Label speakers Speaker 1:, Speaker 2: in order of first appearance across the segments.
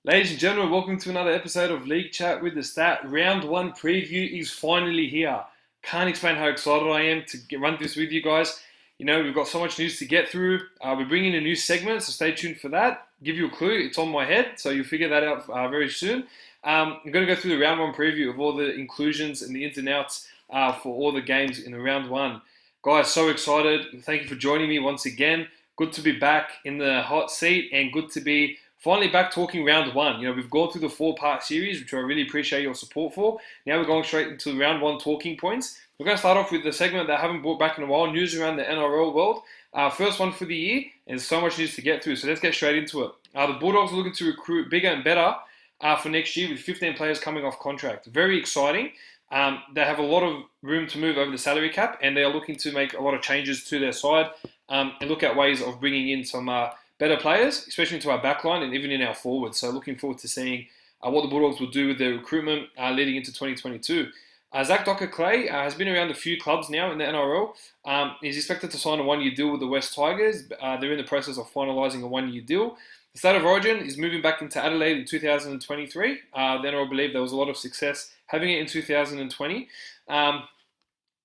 Speaker 1: Ladies and gentlemen, welcome to another episode of League Chat with the Stat. Round 1 preview is finally here. Can't explain how excited I am to run this with you guys. You know, we've got so much news to get through. We're bringing a new segment, so stay tuned for that. Give you a clue, it's on my head, so you'll figure that out very soon. I'm going to go through the round 1 preview of all the inclusions and the ins and outs for all the games in the round 1. Guys, so excited. Thank you for joining me once again. Good to be back in the hot seat and good to be finally back talking round 1. You know, we've gone through the 4-part series, which I really appreciate your support for. Now we're going straight into round 1 talking points. We're going to start off with the segment that I haven't brought back in a while, news around the NRL world. First one for the year, and there's so much news to get through, so let's get straight into it. The Bulldogs are looking to recruit bigger and better for next year with 15 players coming off contract. Very exciting. They have a lot of room to move over the salary cap, and they are looking to make a lot of changes to their side and look at ways of bringing in some better players, especially into our backline and even in our forwards. So looking forward to seeing what the Bulldogs will do with their recruitment leading into 2022. Zac Dockerclay has been around a few clubs now in the NRL. He's expected to sign a 1-year deal with the West Tigers. They're in the process of finalising a 1-year deal. The State of Origin is moving back into Adelaide in 2023. The NRL believe there was a lot of success having it in 2020.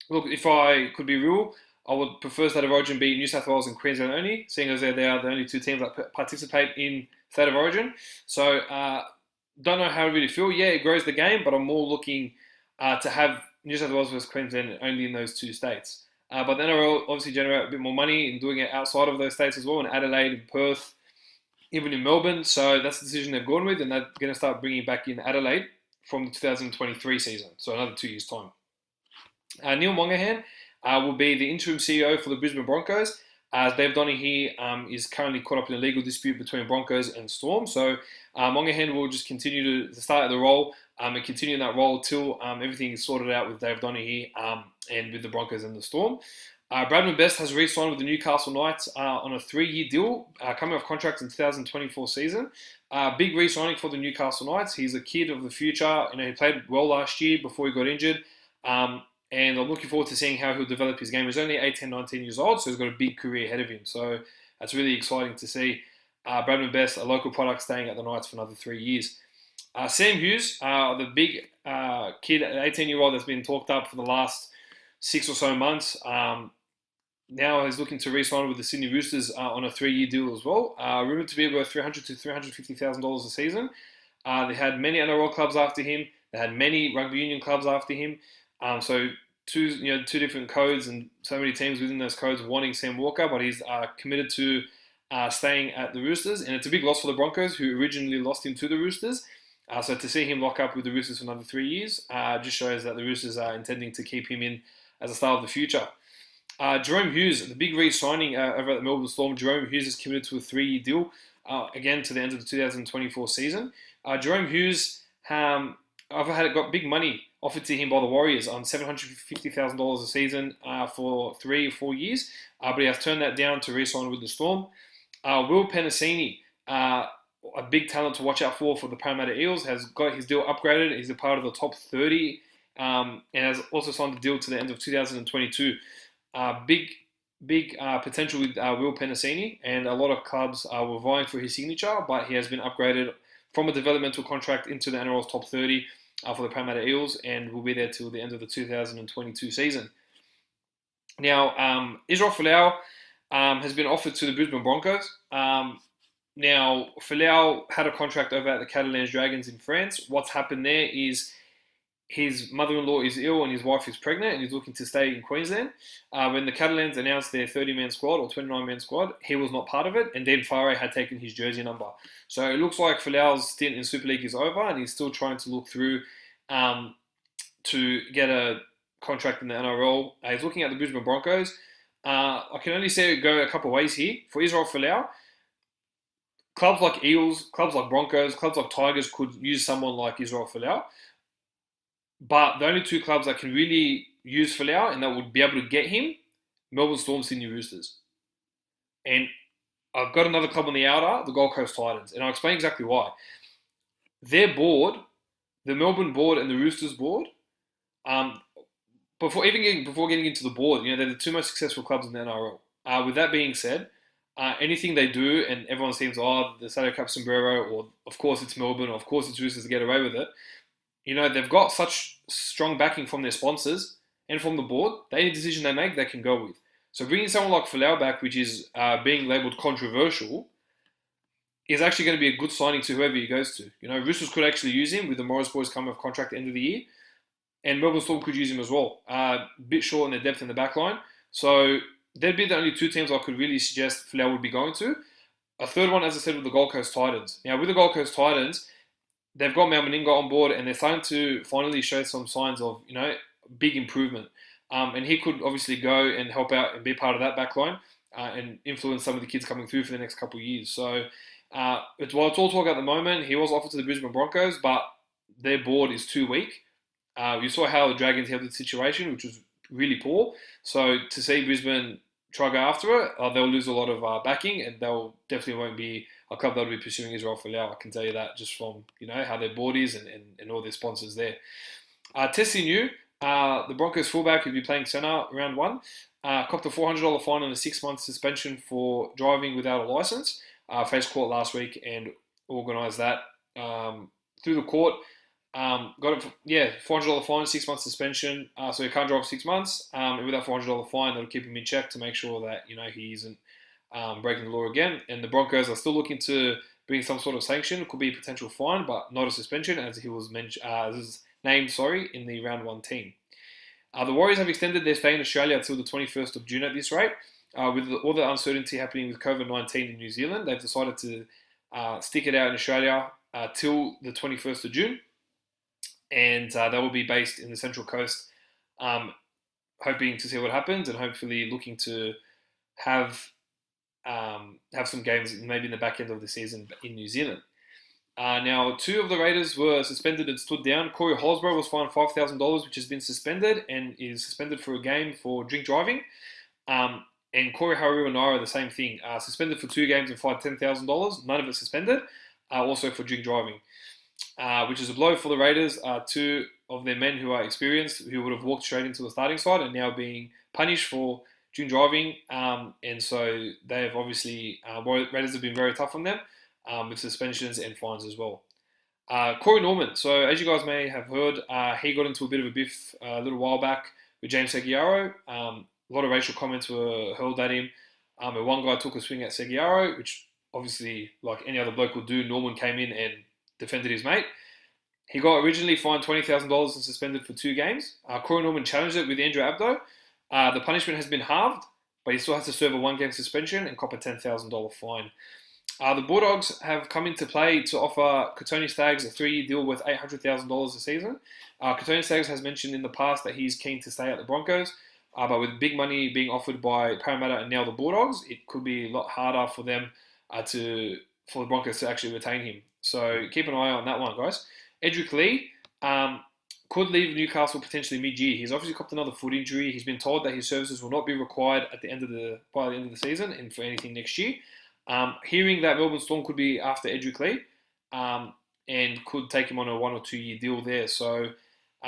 Speaker 1: Look, if I could be real, I would prefer State of Origin be New South Wales and Queensland only, seeing as they are the only two teams that participate in State of Origin. So, don't know how I really feel. Yeah, it grows the game, but I'm more looking to have New South Wales versus Queensland only in those two states. But the NRL obviously generate a bit more money in doing it outside of those states as well, in Adelaide, in Perth, even in Melbourne. So that's the decision they've gone with, and they're going to start bringing back in Adelaide from the 2023 season, so another 2 years' time. Neil Monaghan will be the interim CEO for the Brisbane Broncos. Dave Donaghy is currently caught up in a legal dispute between Broncos and Storm. So Monaghan will just continue to start at the role and continue in that role till everything is sorted out with Dave Donaghy and with the Broncos and the Storm. Bradman Best has re-signed with the Newcastle Knights on a 3-year deal, coming off contract in 2024 season. Big re-signing for the Newcastle Knights. He's a kid of the future. You know, he played well last year before he got injured. And I'm looking forward to seeing how he'll develop his game. He's only 18, 19 years old, so he's got a big career ahead of him. So that's really exciting to see Bradman Best, a local product, staying at the Knights for another 3 years. Sam Hughes, the big kid, 18-year-old that's been talked up for the last 6 or so months, now he's looking to re-sign with the Sydney Roosters on a 3-year deal as well. Rumoured to be worth $300,000 to $350,000 a season. They had many NRL clubs after him. They had many rugby union clubs after him. So two different codes and so many teams within those codes wanting Sam Walker, but he's committed to staying at the Roosters, and it's a big loss for the Broncos, who originally lost him to the Roosters. So to see him lock up with the Roosters for another 3 years just shows that the Roosters are intending to keep him in as a star of the future. Jerome Hughes, the big re-signing over at the Melbourne Storm. Jerome Hughes is committed to a 3-year deal, again to the end of the 2024 season. Jerome Hughes got big money offered to him by the Warriors on $750,000 a season for 3 or 4 years, but he has turned that down to re-sign with the Storm. Will Penasini, a big talent to watch out for the Parramatta Eels, has got his deal upgraded. He's a part of the top 30 and has also signed a deal to the end of 2022. Big potential with Will Penasini, and a lot of clubs were vying for his signature, but he has been upgraded from a developmental contract into the NRL's top 30 for the Parramatta Eels, and will be there till the end of the 2022 season. Now, Israel Folau has been offered to the Brisbane Broncos. Now, Folau had a contract over at the Catalans Dragons in France. What's happened there is his mother-in-law is ill and his wife is pregnant, and he's looking to stay in Queensland. When the Catalans announced their 30-man squad or 29-man squad, he was not part of it, and Dan Farre had taken his jersey number. So it looks like Folau's stint in Super League is over, and he's still trying to look through to get a contract in the NRL. He's looking at the Brisbane Broncos. I can only say it go a couple of ways here. For Israel Folau, clubs like Eels, clubs like Broncos, clubs like Tigers could use someone like Israel Folau. But the only two clubs that can really use Folau and that would be able to get him, Melbourne Storm, Sydney Roosters. And I've got another club on the outer, the Gold Coast Titans, and I'll explain exactly why. Their board, the Melbourne board and the Roosters board, before getting into the board, you know, they're the two most successful clubs in the NRL. With that being said, anything they do, and everyone seems, oh, the salary cap sombrero, or of course it's Melbourne, or of course it's Roosters to get away with it. They've got such strong backing from their sponsors and from the board that any decision they make, they can go with. So bringing someone like Folau back, which is being labelled controversial, is actually going to be a good signing to whoever he goes to. Roosters could actually use him with the Morris boys coming off contract at the end of the year, and Melbourne Storm could use him as well. A bit short in their depth in the back line. So they'd be the only two teams I could really suggest Folau would be going to. A third one, as I said, with the Gold Coast Titans. Now, with the Gold Coast Titans, they've got Mal Meninga on board, and they're starting to finally show some signs of, big improvement. And he could obviously go and help out and be part of that back line and influence some of the kids coming through for the next couple of years. So it's all talk at the moment. He was offered to the Brisbane Broncos, but their board is too weak. You saw how the Dragons handled the situation, which was really poor. So to see Brisbane try to go after it, they'll lose a lot of backing, and they'll definitely won't be a club that'll be pursuing Israel Folau. I can tell you that just from how their board is and all their sponsors there. Tessie New, the Broncos fullback who'll be playing centre round one, copped a $400 fine and a 6-month suspension for driving without a licence. Faced court last week and organised that through the court. Got it, $400 fine, 6-month suspension. So he can't drive for 6 months. And with that $400 fine, that'll keep him in check to make sure that he isn't breaking the law again. And the Broncos are still looking to bring some sort of sanction. It could be a potential fine, but not a suspension, as he was named in the round one team. The Warriors have extended their stay in Australia until the 21st of June at this rate. With all the uncertainty happening with COVID-19 in New Zealand, they've decided to stick it out in Australia till the 21st of June. And they will be based in the Central Coast, hoping to see what happens and hopefully looking to have some games maybe in the back end of the season in New Zealand. Now, 2 of the Raiders were suspended and stood down. Corey Holsborough was fined $5,000, which has been suspended and is suspended for a game for drink driving. And Corey Haruanara, the same thing, suspended for 2 games and fined $10,000. None of it suspended, also for drink driving. Which is a blow for the Raiders. 2 of their men who are experienced, who would have walked straight into the starting side, and now being punished for drink driving. And so they have obviously, Raiders have been very tough on them with suspensions and fines as well. Cory Norman. So as you guys may have heard, he got into a bit of a biff a little while back with James Seguiaro. A lot of racial comments were hurled at him. And one guy took a swing at Seguiaro, which obviously, like any other bloke would do, Norman came in and defended his mate. He got originally fined $20,000 and suspended for 2 games. Cory Norman challenged it with Andrew Abdo. The punishment has been halved, but he still has to serve a 1-game suspension and cop a $10,000 fine. The Bulldogs have come into play to offer Kotoni Staggs a 3-year deal worth $800,000 a season. Kotoni Staggs has mentioned in the past that he's keen to stay at the Broncos, but with big money being offered by Parramatta and now the Bulldogs, it could be a lot harder for them for the Broncos to actually retain him. So keep an eye on that one, guys. Edric Lee could leave Newcastle potentially mid-year. He's obviously copped another foot injury. He's been told that his services will not be required by the end of the season and for anything next year. Hearing that Melbourne Storm could be after Edric Lee and could take him on a 1 or 2 year deal there. So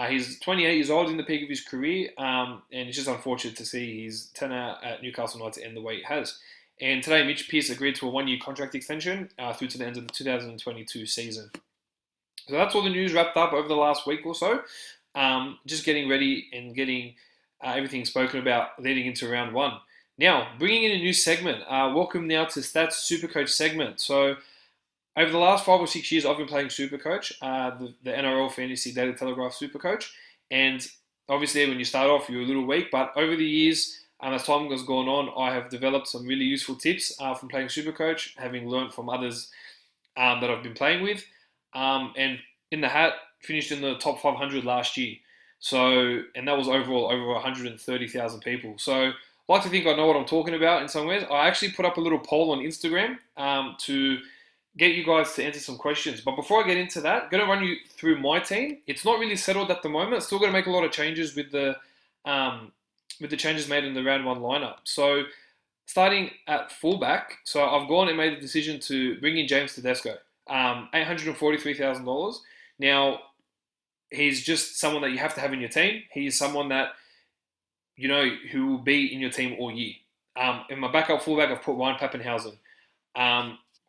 Speaker 1: he's 28 years old in the peak of his career, and it's just unfortunate to see his tenure at Newcastle Knights end the way it has. And today, Mitch Pearce agreed to a 1-year contract extension through to the end of the 2022 season. So that's all the news wrapped up over the last week or so. Just getting ready and getting everything spoken about leading into round one. Now, bringing in a new segment. Welcome now to Stats Supercoach segment. So over the last 5 or 6 years, I've been playing Supercoach, the NRL Fantasy Daily Telegraph Supercoach. And obviously, when you start off, you're a little weak. But over the years, as time has gone on, I have developed some really useful tips from playing Supercoach, having learned from others that I've been playing with. And in the hat, finished in the top 500 last year. So, and that was overall over 130,000 people. So, I like to think I know what I'm talking about in some ways. I actually put up a little poll on Instagram to get you guys to answer some questions. But before I get into that, I'm going to run you through my team. It's not really settled at the moment. Still going to make a lot of changes with the changes made in the round one lineup. So starting at fullback, so I've gone and made the decision to bring in James Tedesco, $843,000. Now, he's just someone that you have to have in your team. He's someone that, who will be in your team all year. In my backup fullback, I've put Ryan Pappenhausen.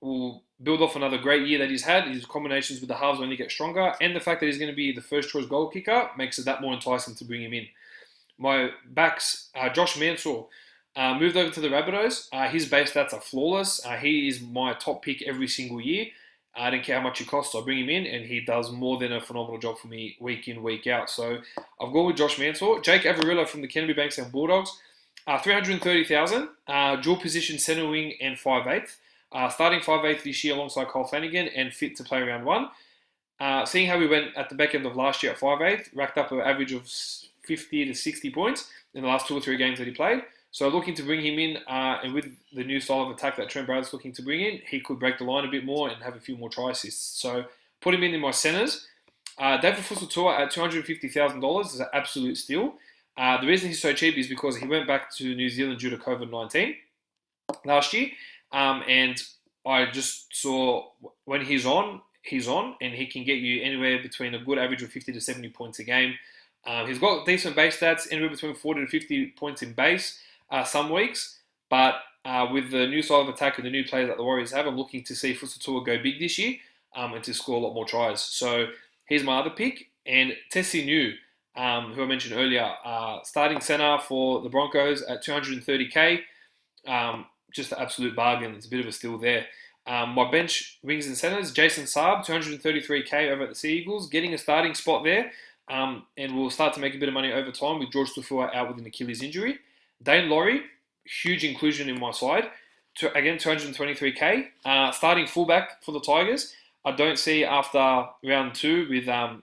Speaker 1: Will build off another great year that he's had. His combinations with the halves only get stronger, and the fact that he's going to be the first choice goal kicker makes it that more enticing to bring him in. My backs, Josh Mansour, moved over to the Rabbitohs. His base stats are flawless. He is my top pick every single year. I don't care how much he costs, I bring him in, and he does more than a phenomenal job for me week in, week out. So I've gone with Josh Mansour. Jake Averillo from the Canterbury Bankstown Bulldogs, 330,000, dual position centre wing and 5'8". Starting 5'8" this year alongside Cole Flanagan and fit to play round one. Seeing how we went at the back end of last year at 5'8", racked up an average of 50 to 60 points in the last 2 or 3 games that he played. So looking to bring him in, and with the new style of attack that Trent Brad's looking to bring in, he could break the line a bit more and have a few more try assists. So put him in my centres. David Fussell at $250,000 is an absolute steal. The reason he's so cheap is because he went back to New Zealand due to COVID-19 last year. And I just saw when he's on, and he can get you anywhere between a good average of 50 to 70 points a game. He's got decent base stats, anywhere between 40 to 50 points in base some weeks. But with the new style of attack and the new players that the Warriors have, I'm looking to see Fusatua go big this year and to score a lot more tries. So here's my other pick. And Tessie New, who I mentioned earlier, starting centre for the Broncos at 230K. Just an absolute bargain. It's a bit of a steal there. My bench wings and centres, Jason Saab, 233K over at the Sea Eagles, getting a starting spot there, and we'll start to make a bit of money over time with George Tafua out with an Achilles injury. Dane Laurie, huge inclusion in my side, again 223K. Starting fullback for the Tigers. I don't see after round 2 with Adam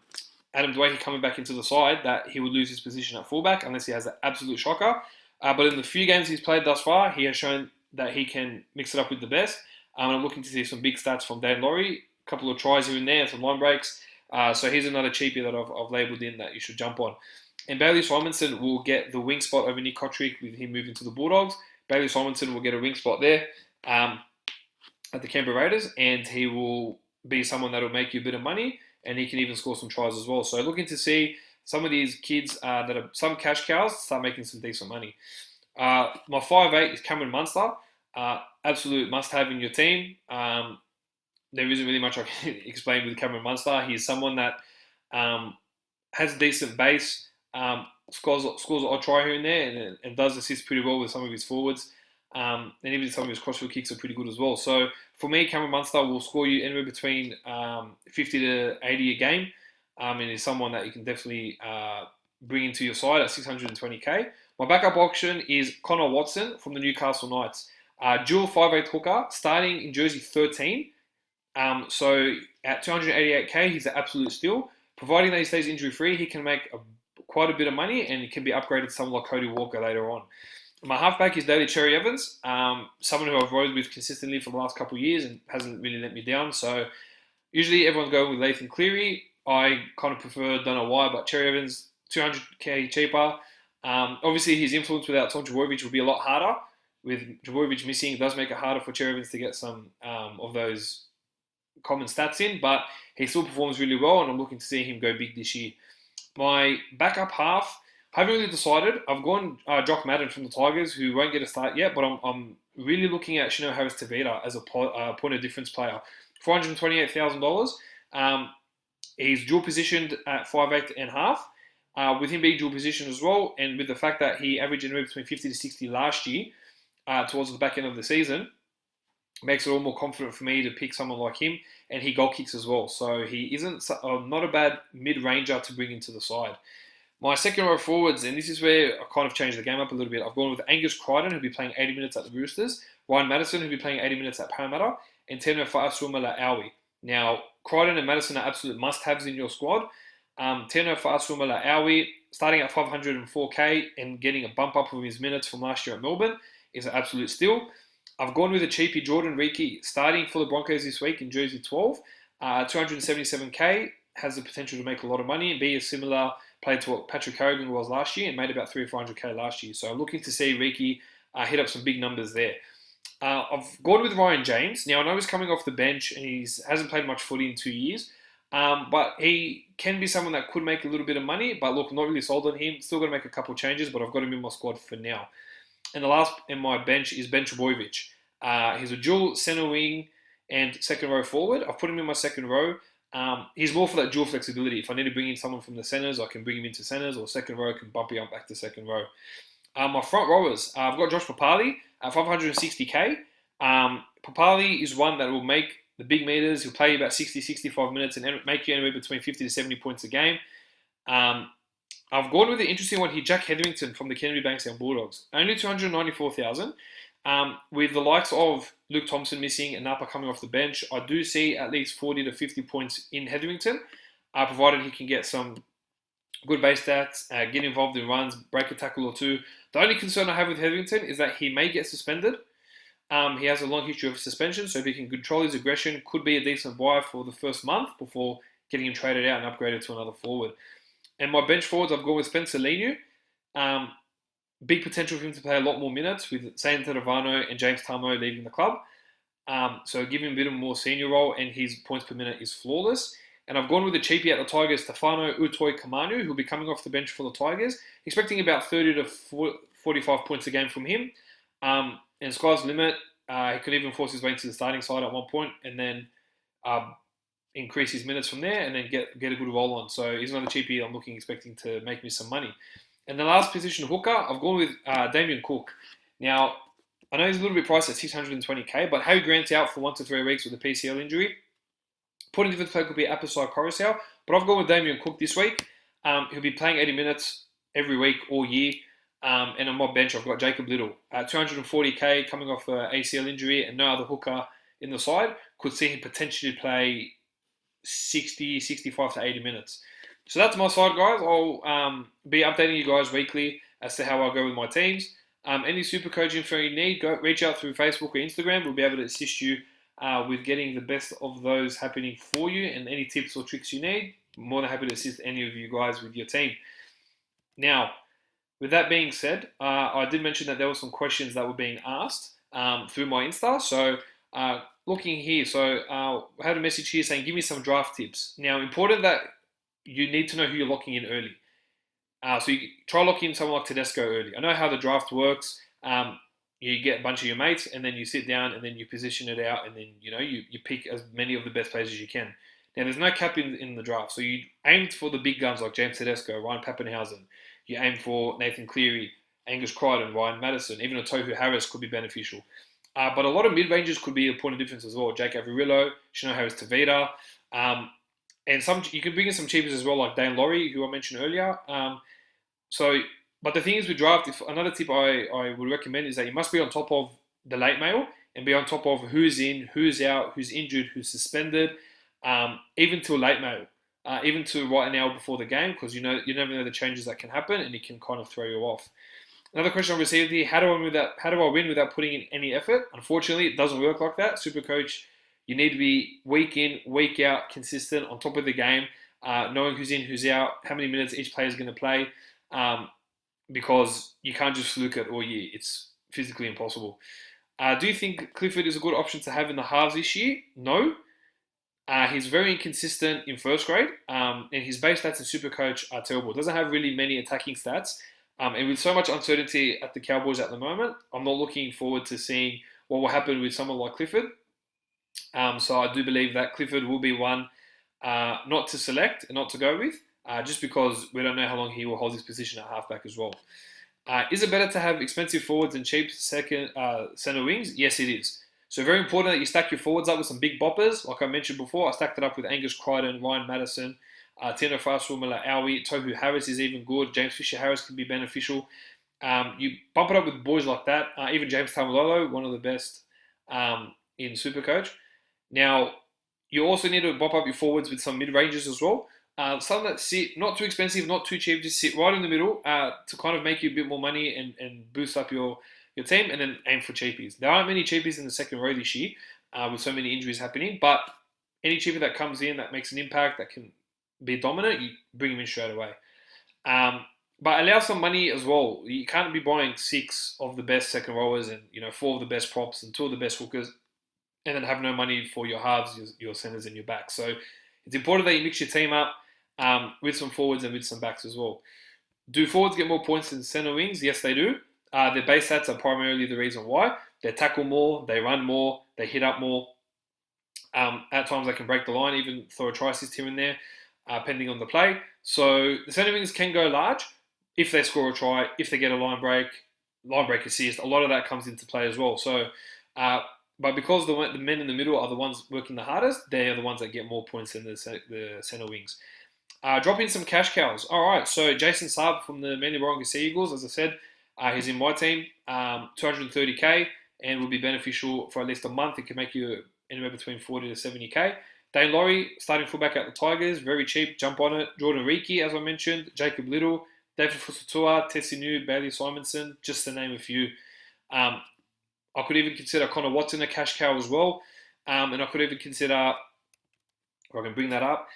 Speaker 1: Dwayne coming back into the side that he would lose his position at fullback unless he has an absolute shocker. But in the few games he's played thus far, he has shown that he can mix it up with the best. I'm looking to see some big stats from Dane Laurie, a couple of tries here and there, some line breaks. So here's another cheapie that I've labelled in that you should jump on. And Bailey Simonson will get the wing spot over Nick Kotrick with him moving to the Bulldogs. Bailey Simonson will get a wing spot there at the Canberra Raiders, and he will be someone that will make you a bit of money, and he can even score some tries as well. So looking to see some of these kids that are some cash cows start making some decent money. My 5'8" is Cameron Munster. Absolute must-have in your team. There isn't really much I can explain with Cameron Munster. He's someone that has a decent base, scores an odd try here and there, and does assist pretty well with some of his forwards. And even some of his crossfield kicks are pretty good as well. So for me, Cameron Munster will score you anywhere between 50 to 80 a game, and is someone that you can definitely bring into your side at 620K. My backup option is Connor Watson from the Newcastle Knights. Dual 5'8" hooker, starting in jersey 13. So at 288K, he's an absolute steal. Providing that he stays injury-free, he can make quite a bit of money, and he can be upgraded to someone like Cody Walker later on. My halfback is Daly Cherry Evans, someone who I've rode with consistently for the last couple of years and hasn't really let me down. So usually everyone's going with Lathan Cleary. I kind of prefer, don't know why, but Cherry Evans, 200K cheaper. Obviously, his influence without Tom Trbojevic will be a lot harder. With Trbojevic missing, it does make it harder for Cherry Evans to get some of those common stats in, but he still performs really well, and I'm looking to see him go big this year. My backup half, I haven't really decided. I've gone Jock Madden from the Tigers, who won't get a start yet, but I'm really looking at Shino Harris-Tavita as a point of difference player. $428,000. He's dual positioned at 5'8" and half. With him being dual position as well, and with the fact that he averaged anywhere between 50 to 60 last year, towards the back end of the season, makes it all more confident for me to pick someone like him, and he goal kicks as well. So he isn't not a bad mid-ranger to bring into the side. My second row forwards, and this is where I kind of changed the game up a little bit. I've gone with Angus Crichton, who'll be playing 80 minutes at the Roosters, Ryan Madison, who'll be playing 80 minutes at Parramatta, and Tino Fa'asuamaleaui. Now, Crichton and Madison are absolute must-haves in your squad. Tino Fa'asuamaleaui, starting at 504K and getting a bump up of his minutes from last year at Melbourne, is an absolute steal. I've gone with a cheapie Jordan Riki, starting for the Broncos this week in jersey 12. 277K, has the potential to make a lot of money and be a similar player to what Patrick Carrigan was last year, and made about 300 or 400K last year. So I'm looking to see Riki hit up some big numbers there. I've gone with Ryan James. Now, I know he's coming off the bench and he hasn't played much footy in 2 years, but he can be someone that could make a little bit of money. But look, I'm not really sold on him. Still going to make a couple of changes, but I've got him in my squad for now. And the last in my bench is Triboyevic. He's a dual centre wing and second row forward. I've put him in my second row. He's more for that dual flexibility. If I need to bring in someone from the centres, I can bring him into centres, or second row can bump him up back to second row. My front rowers, I've got Josh Papali at 560k. Papali is one that will make the big meters. He'll play about 60, 65 minutes and make you anywhere between 50 to 70 points a game. I've gone with the interesting one here, Jack Hetherington from the Kennedy Bankstown Bulldogs. Only 294,000. With the likes of Luke Thompson missing and Napa coming off the bench, I do see at least 40 to 50 points in Hetherington, provided he can get some good base stats, get involved in runs, break a tackle or two. The only concern I have with Hetherington is that he may get suspended. He has a long history of suspension, so if he can control his aggression, could be a decent buy for the first month before getting him traded out and upgraded to another forward. And my bench forwards, I've gone with Spencer Leniu. Big potential for him to play a lot more minutes with Zane Tadavano and James Tamo leaving the club. So give him a bit of a more senior role, and his points per minute is flawless. And I've gone with the cheapie at the Tigers, Stefano Utoi-Kamanu, who'll be coming off the bench for the Tigers. Expecting about 30 to 45 points a game from him. And sky's the limit. He could even force his way into the starting side at one point, and then increase his minutes from there, and then get a good roll on. So he's another cheapie I'm expecting to make me some money. And the last position, hooker, I've gone with Damien Cook. Now, I know he's a little bit priced at 620k, but Harry Grant's out for 1 to 3 weeks with a PCL injury. Point of difference play could be Apasai Coruscant, but I've gone with Damien Cook this week. He'll be playing 80 minutes every week, all year. And on my bench, I've got Jacob Little at 240k, coming off an ACL injury, and no other hooker in the side. Could see him potentially play 60, 65 to 80 minutes. So that's my side, guys. I'll be updating you guys weekly as to how I go with my teams. Any super coach info you need, go reach out through Facebook or Instagram. We'll be able to assist you with getting the best of those happening for you, and any tips or tricks you need. I'm more than happy to assist any of you guys with your team. Now, with that being said, I did mention that there were some questions that were being asked through my Insta. So looking here, I had a message here saying, give me some draft tips. Now, important that you need to know who you're locking in early. So you try locking in someone like Tedesco early. I know how the draft works. You get a bunch of your mates, and then you sit down, and then you position it out, and then you pick as many of the best players as you can. Now, there's no cap in the draft, so you aimed for the big guns like James Tedesco, Ryan Pappenhausen. You aim for Nathan Cleary, Angus Crichton, Ryan Madison. Even a Tohu Harris could be beneficial. But a lot of mid-rangers could be a point of difference as well. Jake Averillo, Shino Harris-Tavita. And you can bring in some cheapers as well, like Dane Laurie, who I mentioned earlier. But the thing is with draft, another tip I would recommend is that you must be on top of the late mail and be on top of who's in, who's out, who's injured, who's suspended, even till late mail. Even to right an hour before the game, because you never know the changes that can happen, and it can kind of throw you off. Another question I received here: How do I win without putting in any effort? Unfortunately, it doesn't work like that. Supercoach, you need to be week in, week out, consistent, on top of the game, knowing who's in, who's out, how many minutes each player is going to play, because you can't just fluke it all year. It's physically impossible. Do you think Clifford is a good option to have in the halves this year? No. He's very inconsistent in first grade, and his base stats in Supercoach are terrible. Doesn't have really many attacking stats, and with so much uncertainty at the Cowboys at the moment, I'm not looking forward to seeing what will happen with someone like Clifford. So I do believe that Clifford will be one not to select and not to go with, just because we don't know how long he will hold his position at halfback as well. Is it better to have expensive forwards and cheap second centre wings? Yes, it is. So very important that you stack your forwards up with some big boppers. Like I mentioned before, I stacked it up with Angus Crichton, Ryan Madison, Tino Fa'asuamaleaui, Aui, Tohu Harris is even good. James Fisher-Harris can be beneficial. You bump it up with boys like that. Even James Taumalolo, one of the best in Supercoach. Now, you also need to bump up your forwards with some mid-ranges as well. Some that sit, not too expensive, not too cheap, just sit right in the middle to kind of make you a bit more money and boost up your team, and then aim for cheapies. There aren't many cheapies in the second row this year with so many injuries happening, but any cheapie that comes in that makes an impact, that can be dominant, you bring them in straight away. But allow some money as well. You can't be buying 6 of the best second rowers and 4 of the best props and 2 of the best hookers and then have no money for your halves, your centers and your backs. So it's important that you mix your team up with some forwards and with some backs as well. Do forwards get more points than centre wings? Yes, they do. Their base stats are primarily the reason why. They tackle more, they run more, they hit up more. At times they can break the line, even throw a try assist here and there, depending on the play. So the centre wings can go large if they score a try, if they get a line break assist. A lot of that comes into play as well. So, but because the men in the middle are the ones working the hardest, they are the ones that get more points than the centre wings. Drop in some cash cows. All right, so Jason Saab from the Manly Broncos Sea Eagles, as I said, he's in my team, 230k, and will be beneficial for at least a month. It can make you anywhere between 40 to 70k. Dane Laurie, starting fullback at the Tigers, very cheap, jump on it. Jordan Reiki, as I mentioned, Jacob Little, David Fusatua, Tessie New, Bailey Simonson, just to name a few. I could even consider Connor Watson a cash cow as well. And I could even consider, or I can bring that up,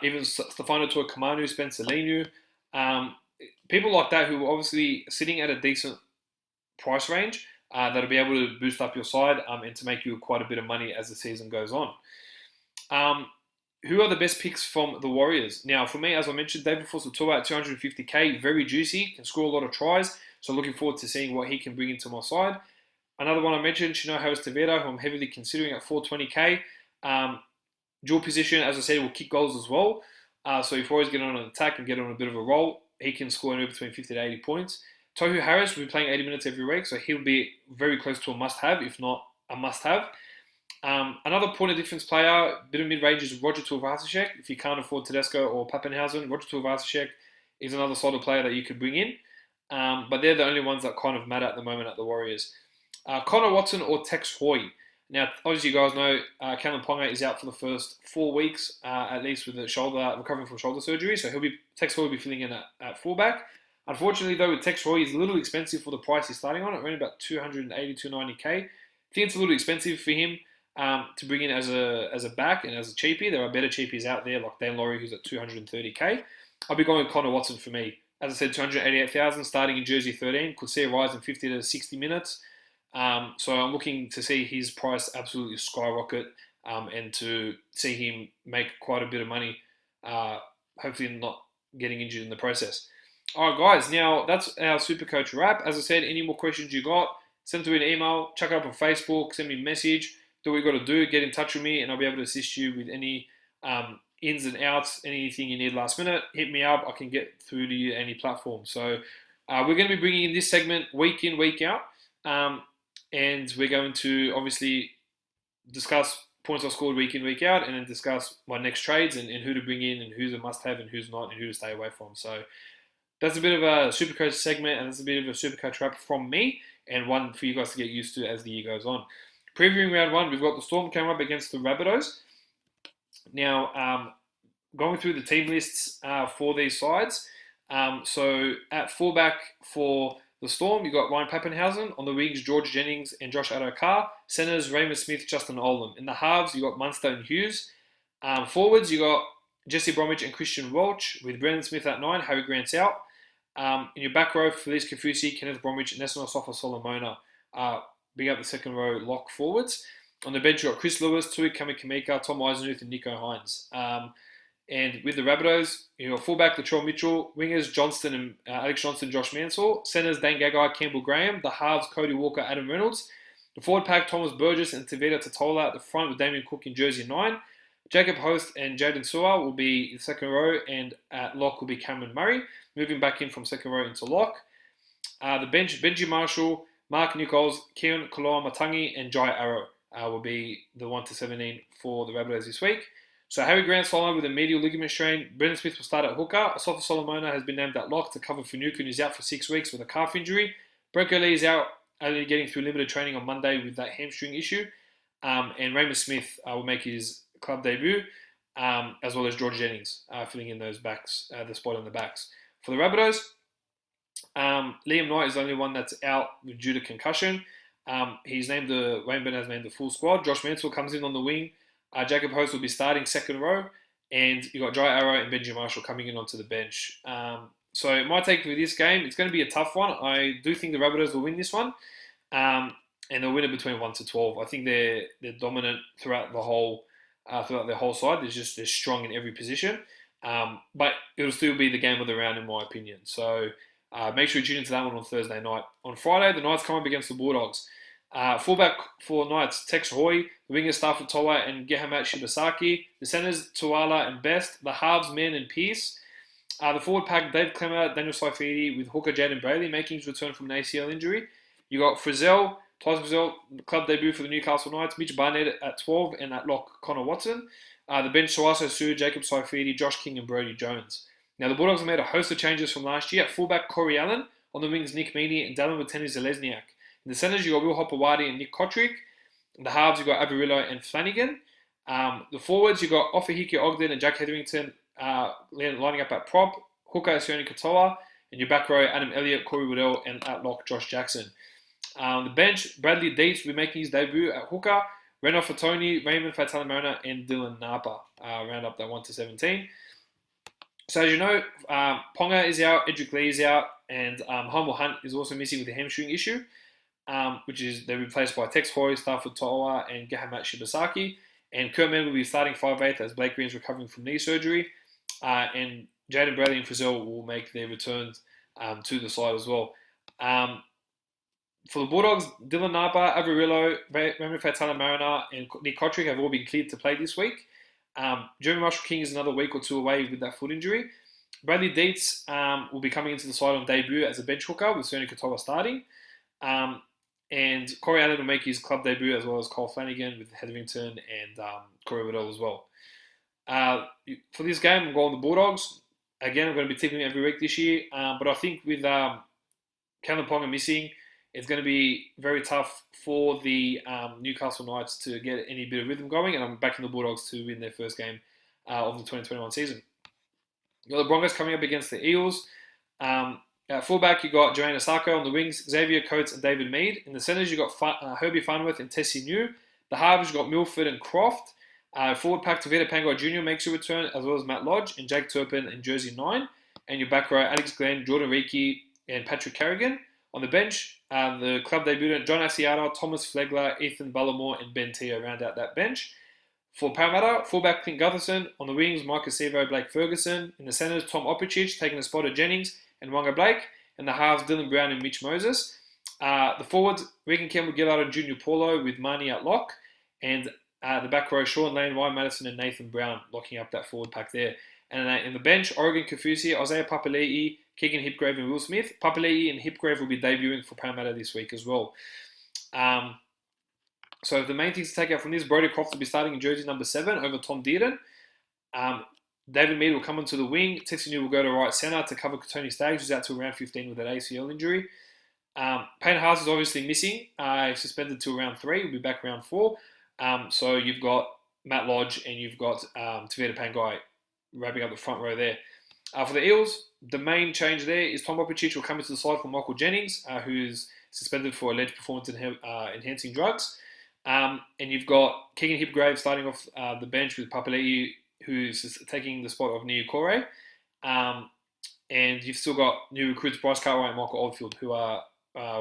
Speaker 1: even Stefano Tuakamanu, Spencer Linu, people like that who are obviously sitting at a decent price range that'll be able to boost up your side and to make you quite a bit of money as the season goes on. Who are the best picks from the Warriors? Now, for me, as I mentioned, David Fusatua at 250k, very juicy, can score a lot of tries, so looking forward to seeing what he can bring into my side. Another one I mentioned, Chino Harris-Tavera, who I'm heavily considering at 420k. Dual position, as I said, will kick goals as well. So if Warriors get on an attack and get on a bit of a roll, he can score anywhere between 50 to 80 points. Tohu Harris will be playing 80 minutes every week, so he'll be very close to a must-have, if not a must-have. Another point of difference player, bit of mid-range, is Roger Tuivasa-Sheck. If you can't afford Tedesco or Pappenhausen, Roger Tuivasa-Sheck is another solid player that you could bring in. But they're the only ones that kind of matter at the moment at the Warriors. Connor Watson or Tex Hoy. Now, obviously, you guys know Kalen Ponga is out for the first 4 weeks, at least with the shoulder, recovering from shoulder surgery. So Tex Hoy will be filling in at fullback. Unfortunately, though, with Tex Hoy, he's a little expensive for the price he's starting on. At around about 280, 290k. I think it's a little expensive for him to bring in as a back and as a cheapie. There are better cheapies out there, like Dan Laurie, who's at 230k. I'll be going with Connor Watson for me. As I said, 288,000, starting in jersey 13. Could see a rise in 50 to 60 minutes. So I'm looking to see his price absolutely skyrocket and to see him make quite a bit of money, hopefully not getting injured in the process. All right, guys, now that's our Supercoach wrap. As I said, any more questions you got, send to me an email, chuck it up on Facebook, send me a message, do what you got to do, get in touch with me, and I'll be able to assist you with any ins and outs, anything you need last minute. Hit me up, I can get through to you any platform. So we're going to be bringing in this segment week in, week out. And we're going to obviously discuss points I scored week in, week out, and then discuss my next trades and who to bring in and who's a must-have and who's not and who to stay away from. So that's a bit of a Supercoach segment and that's a bit of a Supercoach wrap from me and one for you guys to get used to as the year goes on. Previewing round one, we've got the Storm coming up against the Rabbitohs. Now, going through the team lists for these sides. So at fullback for the Storm, you've got Ryan Pappenhausen. On the wings, George Jennings and Josh Addo-Carr. Centers, Raymond Smith, Justin Olam. In the halves, you've got Munster and Hughes. Forwards, you've got Jesse Bromwich and Christian Welch, with Brendan Smith at 9, Harry Grant's out. In your back row, Felice Kafusi, Kenneth Bromwich, and Nestor Sofa Solomona. Big up the second row lock forwards. On the bench, you've got Chris Lewis, Tui Kamikamica, Tom Eisenhuth, and Nico Hines. And with the Rabbitohs, you know, fullback Latrell Mitchell, wingers Johnston and Alex Johnston, Josh Mansell, centers Dane Gagai, Campbell Graham, the halves Cody Walker, Adam Reynolds, the forward pack Thomas Burgess and Tavita Totola at the front with Damien Cook in jersey 9. Jacob Host and Jaden Su'a will be in second row, and at lock will be Cameron Murray, moving back in from second row into lock. The bench, Benji Marshall, Mark Nichols, Kieran Koloamatangi, and Jai Arrow will be the 1 to 17 for the Rabbitohs this week. So Harry Grant's followed with a medial ligament strain. Brendan Smith will start at hooker. Asafa Solomona has been named at lock to cover Finucane, who's out for 6 weeks with a calf injury. Bronco Lee is out, only getting through limited training on Monday with that hamstring issue. And Raymond Smith will make his club debut, as well as George Jennings filling in those backs, the spot on the backs. For the Rabbitohs, Liam Knight is the only one that's out due to concussion. Wayne Bennett has named the full squad. Josh Mansell comes in on the wing. Jacob Host will be starting second row, and you've got Jai Arrow and Benji Marshall coming in onto the bench. So my take for this game, it's going to be a tough one. I do think the Rabbitohs will win this one, and they'll win it between 1 to 12. I think they're dominant throughout their whole side. They're strong in every position, but it'll still be the game of the round in my opinion. So Make sure you tune into that one on Thursday night. On Friday, the Knights come up against the Bulldogs. Fullback for Knights, Tex Hoy. The wingers start for Toa and Gehamat Shibasaki. The centers, Tuala and Best. The halves, Men and Pearce. The forward pack, Dave Clemmer, Daniel Saifidi with hooker Jaden Brayley making his return from an ACL injury. You got Frizzell, Tyson Frizzell, club debut for the Newcastle Knights. Mitch Barnett at 12 and at lock Connor Watson. The bench, Sawaso Sue, Jacob Saifidi, Josh King and Brodie Jones. Now the Bulldogs have made a host of changes from last year. At fullback, Corey Allen. On the wings, Nick Meaney and Dallin Watene-Zelezniak. In the centres, you got Will Hopewadi and Nick Kotrick. In the halves, you got Averillo and Flanagan. The forwards, you got Ofahiki Ogden and Jack Hetherington lining up at prop. Hooker Sione Katoa. And your back row, Adam Elliott, Corey Waddell, and at lock, Josh Jackson. The bench, Bradley Deitz will be making his debut at hooker. Reno Fatoni, Raymond Fatalamarina, and Dylan Napa round up that 1 to 17. So as you know, Ponga is out, Edric Lee is out, and Humble Hunt is also missing with a hamstring issue, which is they're replaced by Tex Hoy, Stafford Toa, and Gehamat Shibasaki. And Kerman will be starting 5/8 as Blake Green's recovering from knee surgery. And Jaden Bradley and Frizzell will make their returns to the side as well. For the Bulldogs, Dylan Napa, Averillo, Raymond Fatalamarina, and Nick Kotrick have all been cleared to play this week. Jeremy Marshall-King is another week or two away with that foot injury. Bradley Deitz will be coming into the side on debut as a bench hooker with Sione Katoa starting. And Corey Allen will make his club debut as well as Cole Flanagan with Hetherington and Corey Waddell as well. For this game, I'm going the Bulldogs. Again, I'm going to be tipping every week this year. But I think with Callan Ponga missing, it's going to be very tough for the Newcastle Knights to get any bit of rhythm going, and I'm backing the Bulldogs to win their first game of the 2021 season. You got the Broncos coming up against the Eels. At fullback, you got Joanna Sacco. On the wings, Xavier Coates and David Mead. In the centres, you got Herbie Farnworth and Tessie New. The halves, you got Milford and Croft. Forward pack, Tavita Pangai Jr. makes a return, as well as Matt Lodge and Jake Turpin and Jersey 9. And your back row, Alex Glenn, Jordan Reiki, and Patrick Carrigan. On the bench, the club debutant John Asiata, Thomas Flegler, Ethan Bullimore, and Ben Teo round out that bench. For Parramatta, fullback Clint Gutherson. On the wings, Marcus Sevo, Blake Ferguson. In the centres, Tom Opicic taking the spot of Jennings and Wanga Blake. And the halves, Dylan Brown and Mitch Moses. The forwards, Regan Campbell Gillard and Junior Paulo with Marnie at lock. And the back row, Sean Lane, Ryan Madison, and Nathan Brown locking up that forward pack there. And in the bench, Oregon Kafusi, Isaiah Papali'i, Keegan Hipgrave and Will Smith. Papali'i and Hipgrave will be debuting for Parramatta this week as well. So the main things to take out from this, Brodie Croft will be starting in jersey number 7 over Tom Dearden. David Mead will come onto the wing. Tessie New will go to right centre to cover Tony Staggs, who's out to around 15 with that ACL injury. Payne Haas is obviously missing. He's suspended to round 3. He'll be back round 4. So you've got Matt Lodge and you've got Tavita Pangai wrapping up the front row there. For the Eels, the main change there is Tom Opicic will come into the side for Michael Jennings, who's suspended for alleged performance-enhancing drugs. And you've got Keegan Hipgrave starting off the bench with Papali'i, who's taking the spot of Nia Kore. And you've still got new recruits Bryce Cartwright and Michael Oldfield, who are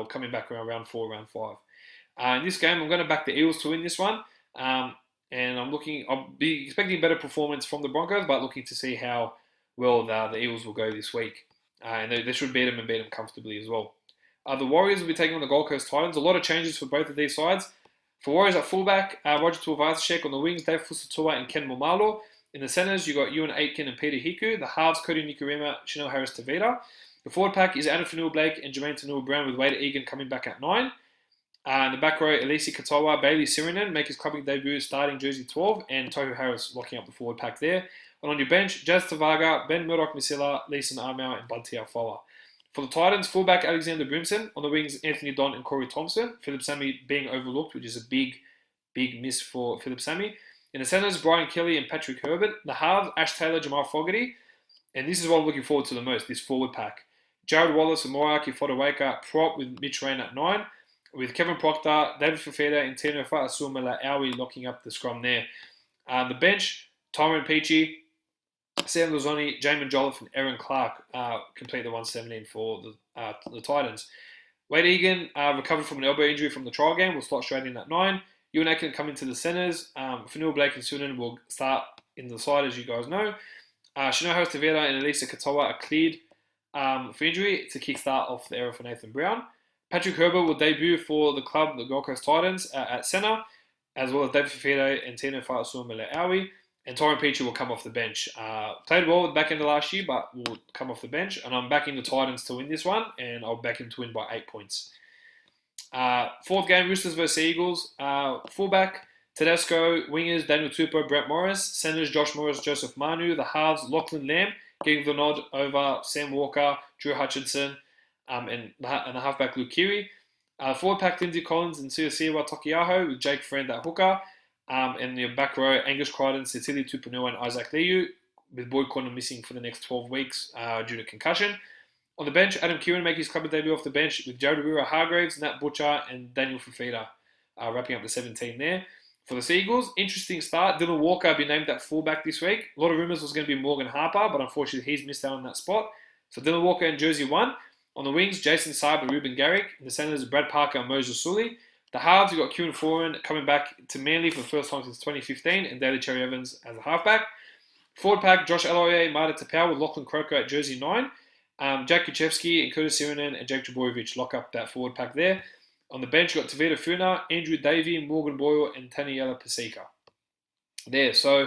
Speaker 1: coming back around round 4, round 5. In this game, I'm going to back the Eels to win this one. And I'll be expecting better performance from the Broncos, but looking to see how well the Eels will go this week. And they should beat them and beat them comfortably as well. The Warriors will be taking on the Gold Coast Titans. A lot of changes for both of these sides. For Warriors at fullback, Roger Tuivasa-Sheck. On the wings, Dave Fusatua and Ken Momalo. In the centres, you've got Ewan Aitken and Peter Hiku. The halves, Cody Nikorima, Chanel Harris-Tavita. The forward pack is Adam Fanua-Blake and Jermaine Tanua-Brown with Wade Egan coming back at 9. In the back row, Elisi Katoa, Bailey Sirinen make his clubbing debut starting jersey 12, and Tohu Harris locking up the forward pack there. And on your bench, Jazz Tavaga, Ben Murdoch-Misilla, Leeson Armour, and Bud Tiafoa. For the Titans, fullback Alexander Brimson. On the wings, Anthony Don and Corey Thompson. Philip Sammy being overlooked, which is a big miss for Philip Sammy. In the centres, Brian Kelly and Patrick Herbert. The halves, Ash Taylor, Jamal Fogarty. And this is what I'm looking forward to the most, this forward pack. Jared Wallace and Moyaki Fodawaka, prop with Mitch Rain at 9. With Kevin Proctor, David Fafita, and Tino Fa'asumala Aui locking up the scrum there. The bench, Tyron Peachy, Sam Lozoni, Jamin Jolliffe, and Aaron Clark complete the 117 for the Titans. Wade Egan recovered from an elbow injury from the trial game, will slot straight in at 9. Ewan Aitken come into the centres. Fanua Blake and Sunan will start in the side, as you guys know. Shino Harris-Tavita and Elisa Katoa are cleared for injury. It's a kickstart off the era for Nathan Brown. Patrick Herbert will debut for the club, the Gold Coast Titans, at centre, as well as David Fafita and Tino Fa'asua-Meleaui. And Tyron Peachy will come off the bench. Played well at the back end of last year, but will come off the bench. And I'm backing the Titans to win this one, and I'll back him to win by 8 points. Fourth game, Roosters versus Eagles. Fullback, Tedesco. Wingers, Daniel Tupou, Brett Morris. Centers, Josh Morris, Joseph Manu. The halves, Lachlan Lamb, getting the nod over Sam Walker, Drew Hutchinson, and the halfback Luke Keary. Forward pack, Lindsay Collins and Siosiwa Takiaho with Jake Friend at hooker. And the back row, Angus Crichton, Cecilia Tupanua and Isaac Liu, with Boyd Connor missing for the next 12 weeks due to concussion. On the bench, Adam Kieran making his club debut off the bench with Jared Hargraves, Nat Butcher and Daniel Fafita wrapping up the 17 there. For the Seagulls, interesting start. Dylan Walker been named at fullback this week. A lot of rumours was going to be Morgan Harper, but unfortunately he's missed out on that spot. So Dylan Walker in jersey 1. On the wings, Jason Saab and Ruben Garrick. In the centres, Brad Parker and Moses Sully. The halves, you've got Kieran Foran coming back to Manly for the first time since 2015 and Daly Cherry Evans as a halfback. Forward pack, Josh Eloye, Marta Tapau with Lachlan Croker at jersey 9. Jack Kuchevsky and Curtis Sirinen and Jake Triboyevic lock up that forward pack there. On the bench, you've got Tavita Funa, Andrew Davey, Morgan Boyle and Taniela Paseka. There, so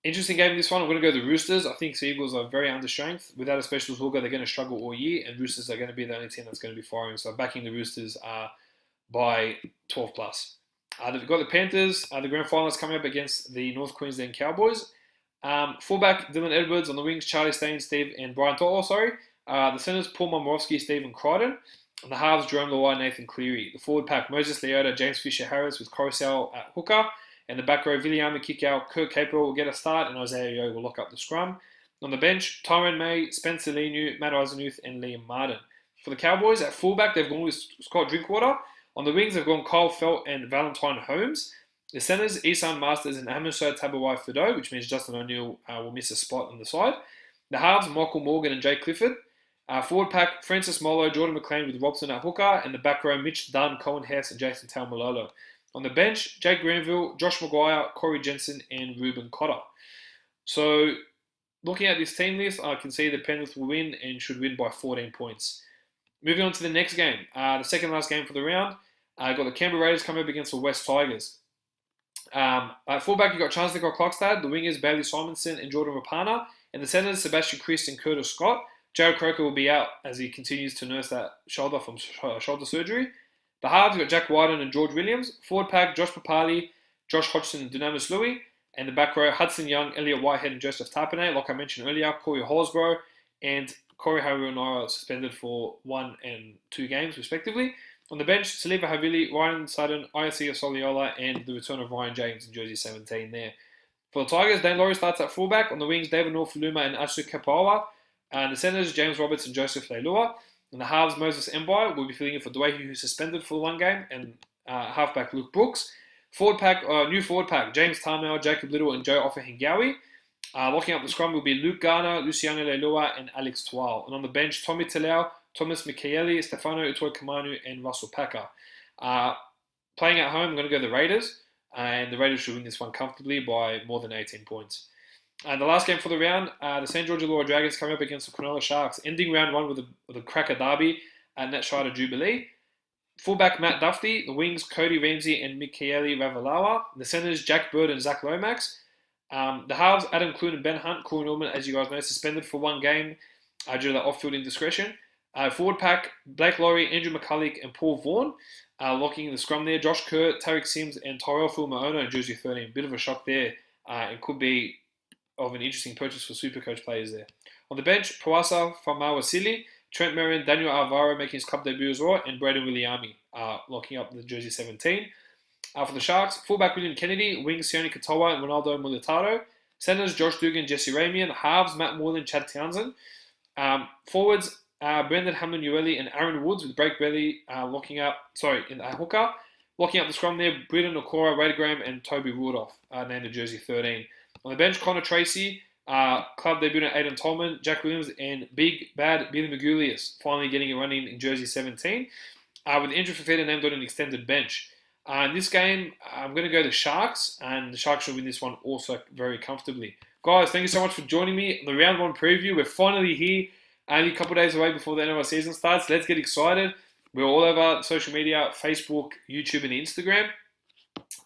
Speaker 1: interesting game this one. I'm going to go the Roosters. I think the Eagles are very under strength. Without a specials hooker, they're going to struggle all year, and Roosters are going to be the only team that's going to be firing. So backing the Roosters by 12 plus. They've got the Panthers, the grand finalists coming up against the North Queensland Cowboys. Fullback, Dylan Edwards. On the wings, Charlie Stain, Steve, and Brian To'o, the centers, Paul Momorowski, Stephen Crichton. On the halves, Jerome Luai, Nathan Cleary. The forward pack, Moses Leota, James Fisher-Harris with Coruscant at hooker. And the back row, Viliami Kikau, Kurt Capel will get a start, and Isaiah Yeo will lock up the scrum. On the bench, Tyrone May, Spencer Leniu, Matt Eisenuth, and Liam Martin. For the Cowboys, at fullback, they've gone with Scott Drinkwater. On the wings, they've gone Kyle Felt and Valentine Holmes. The centres, Isan Masters and Amiso Tabawai Fido, which means Justin O'Neill will miss a spot on the side. The halves, Michael Morgan and Jake Clifford. Forward pack, Francis Molo, Jordan McLean with Robson at hooker. And the back row, Mitch Dunn, Cohen Hess, and Jason Taumalolo. On the bench, Jake Granville, Josh Maguire, Corey Jensen, and Ruben Cotter. So, looking at this team list, I can see the Penrith will win and should win by 14 points. Moving on to the next game, the second last game for the round. Got the Canberra Raiders coming up against the West Tigers. At fullback, you've got Charles Nicoll-Klokstad, the wingers, Bailey Simonson and Jordan Rapana, and the centers, Sebastian Christ and Curtis Scott. Jared Croker will be out as he continues to nurse that shoulder from shoulder surgery. The halves, you've got Jack Wyden and George Williams. Forward pack, Josh Papali, Josh Hodgson and Dunamis Louis. And the back row, Hudson Young, Elliot Whitehead and Joseph Tapine. Like I mentioned earlier, Corey Horsbrough and Corey Haruanaira suspended for 1 and 2 games respectively. On the bench, Saliva Havili, Ryan Sutton, Iasia Soliola, and the return of Ryan James in jersey 17 there. For the Tigers, Dane Laurie starts at fullback. On the wings, David Norfoluma and Asu Kapawa. And the centers, James Roberts and Joseph Leilua. And the halves, Moses Mbai will be filling in for Dwayne, who's suspended for the 1 game, and halfback Luke Brooks. Forward pack, new forward pack, James Tarmel, Jacob Little, and Joe Offahingawi. Locking up the scrum will be Luke Garner, Luciano Leilua, and Alex Twal. And on the bench, Tommy Talau, Thomas Michaeli, Stefano Utoy Kamanu, and Russell Packer. Playing at home, I'm going to go the Raiders, and the Raiders should win this one comfortably by more than 18 points. And the last game for the round, the St. George Illawarra Dragons coming up against the Cronulla Sharks, ending round 1 with a cracker derby at Netshire Jubilee. Fullback Matt Duffy, the wings Cody Ramsey and Michaeli Ravalawa. The centers Jack Bird and Zach Lomax. The halves Adam Clune and Ben Hunt. Cory Norman, as you guys know, suspended for 1 game due to that off-field indiscretion. Forward pack Blake Laurie, Andrew McCulloch and Paul Vaughan. Locking in the scrum there, Josh Kerr, Tarek Sims and Tyrell Fulmaona in jersey 13. Bit of a shock there. It could be of an interesting purchase for Supercoach players there. On the bench, Pawasa Famawasili, Trent Merrin, Daniel Alvaro making his club debut as well, and Braden Williami locking up the jersey 17. For the Sharks, fullback William Kennedy, wings Sione Katoa and Ronaldo Mulitaro. Centers Josh Dugan, Jesse Ramian. Halves Matt Moreland, Chad Townsend. Forwards Brendan Hamlin-Ueli and Aaron Woods with Blake Belly in hooker. Locking up the scrum there, Britton Okora, Raider Graham and Toby Rudolph named the jersey 13. On the bench, Connor Tracy, club debutant Aidan Tolman, Jack Williams, and big bad Billy Magulius finally getting a run in jersey 17, with Andrew Fafita named on an extended bench. This game, I'm going to go the Sharks, and the Sharks will win this one also very comfortably. Guys, thank you so much for joining me on the round 1 preview. We're finally here, only a couple of days away before the end of our season starts. Let's get excited. We're all over social media, Facebook, YouTube, and Instagram.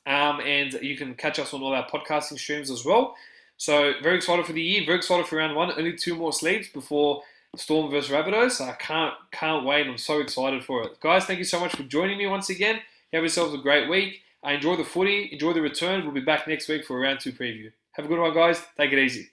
Speaker 1: And you can catch us on all our podcasting streams as well. So very excited for the year, very excited for round 1. Only 2 more sleeps before Storm versus Rabbitohs. So I can't wait. I'm so excited for it. Guys, thank you so much for joining me once again. Have yourselves a great week. Enjoy the footy. Enjoy the return. We'll be back next week for a round 2 preview. Have a good one, guys. Take it easy.